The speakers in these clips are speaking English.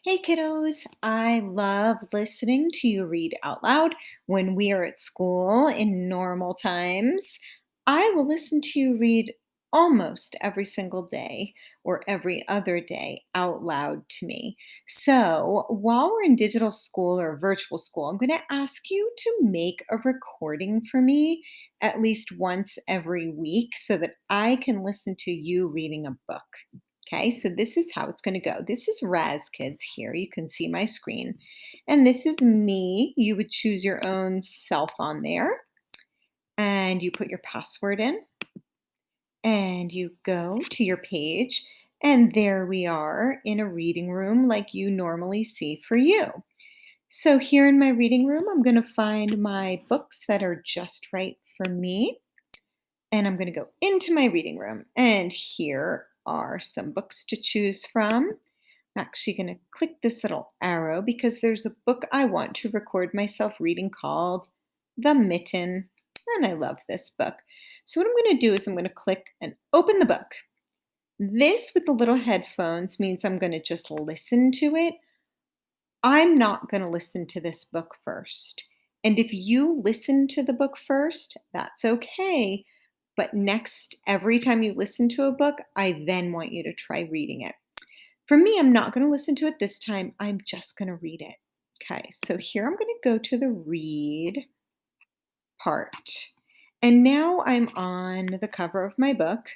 Hey kiddos, I love listening to you read out loud when we are at school in normal times. I will listen to you read almost every single day or every other day out loud to me. So while we're in digital school or virtual school, I'm going to ask you to make a recording for me at least once every week so that I can listen to you reading a book. Okay, so this is how it's going to go. This is RAZ Kids here. You can see my screen. And this is me. You would choose your own self on there. And you put your password in. And you go to your page. And there we are in a reading room like you normally see for you. So here in my reading room, I'm going to find my books that are just right for me. And I'm going to go into my reading room. And here are some books to choose from. I'm actually going to click this little arrow because there's a book I want to record myself reading called The Mitten. And I love this book. So what I'm going to do is I'm going to click and open the book. This with the little headphones means I'm going to just listen to it. I'm not going to listen to this book first. And if you listen to the book first, that's okay. But next, every time you listen to a book, I then want you to try reading it. For me, I'm not going to listen to it this time. I'm just going to read it. Okay, so here I'm going to go to the read part. And now I'm on the cover of my book.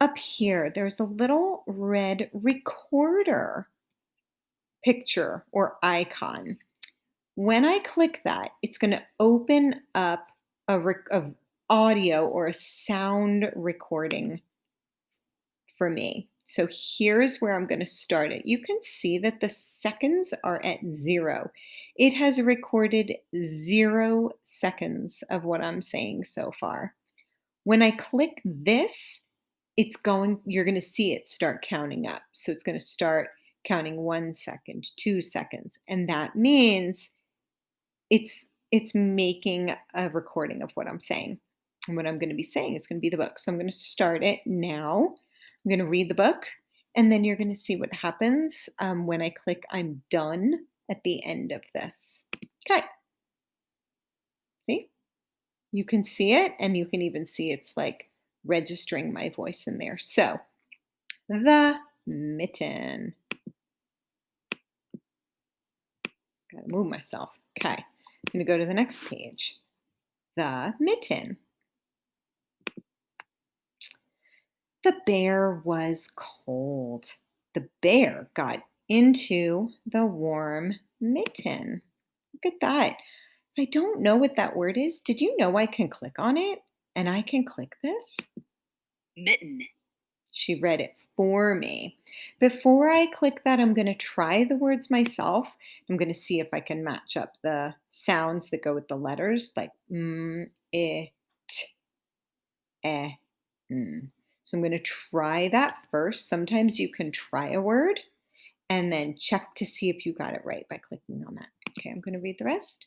Up here, there's a little red recorder picture or icon. When I click that, it's going to open up a audio or a sound recording for me. So here's where I'm going to start it. You can see that the seconds are at 0. It has recorded 0 seconds of what I'm saying so far. When I click this, you're going to see it start counting up. So it's going to start counting 1 second, 2 seconds, and that means it's making a recording of what I'm saying. And what I'm going to be saying is going to be the book. So I'm going to start it now. I'm going to read the book, and then you're going to see what happens when I click I'm done at the end of this. Okay. See? You can see it, and you can even see it's like registering my voice in there. So, The Mitten. Got to move myself. Okay. I'm going to go to the next page. The Mitten. The bear was cold. The bear got into the warm mitten. Look at that. If I don't know what that word is, did you know I can click on it and I can click this? Mitten, She read it for me. Before I click that, I'm going to try the words myself. I'm going to see if I can match up the sounds that go with the letters like I, t, eh, mm. So I'm going to try that first. Sometimes you can try a word and then check to see if you got it right by clicking on that. Okay, I'm going to read the rest.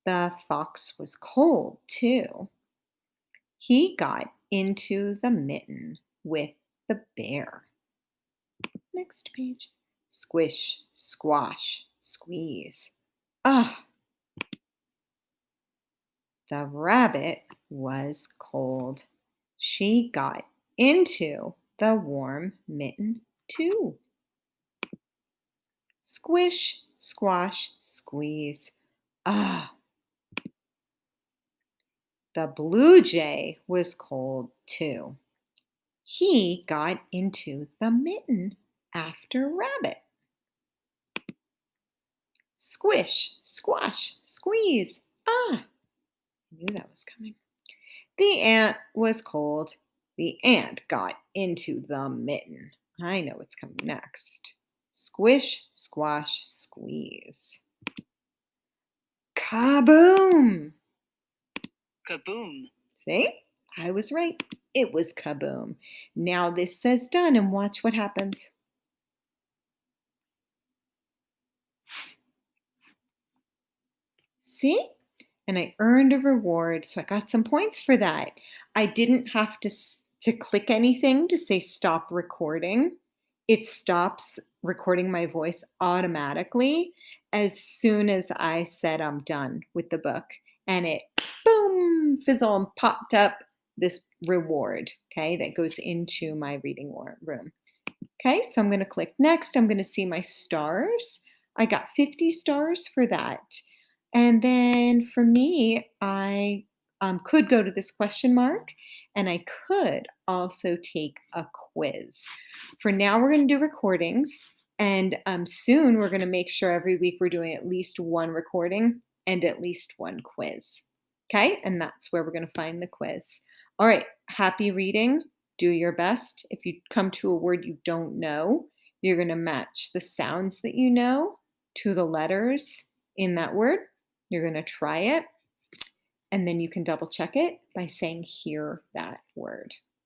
The fox was cold too. He got into the mitten with the bear. Next page. Squish, squash, squeeze. Ah, the rabbit was cold. She got into the warm mitten too. Squish, squash, squeeze. Ah, the blue jay was cold too. He got into the mitten after rabbit. Squish, squash, squeeze. Ah, I knew that was coming. The ant was cold. The ant got into the mitten. I know what's coming next. Squish, squash, squeeze. Kaboom! kaboom, See? I was right. It was kaboom. Now this says done, and watch what happens. See? And I earned a reward, so I got some points for that. I didn't have to click anything to say stop recording. It stops recording my voice automatically as soon as I said I'm done with the book. And it, boom, fizzle and popped up this reward, okay, that goes into my reading room. Okay, so I'm going to click next. I'm going to see my stars. I got 50 stars for that. And then for me, I could go to this question mark and I could also take a quiz. For now, we're going to do recordings. And soon we're going to make sure every week we're doing at least one recording and at least one quiz. Okay, and that's where we're going to find the quiz. All right, happy reading. Do your best. If you come to a word you don't know, you're going to match the sounds that you know to the letters in that word. You're going to try it, and then you can double check it by saying, hear that word.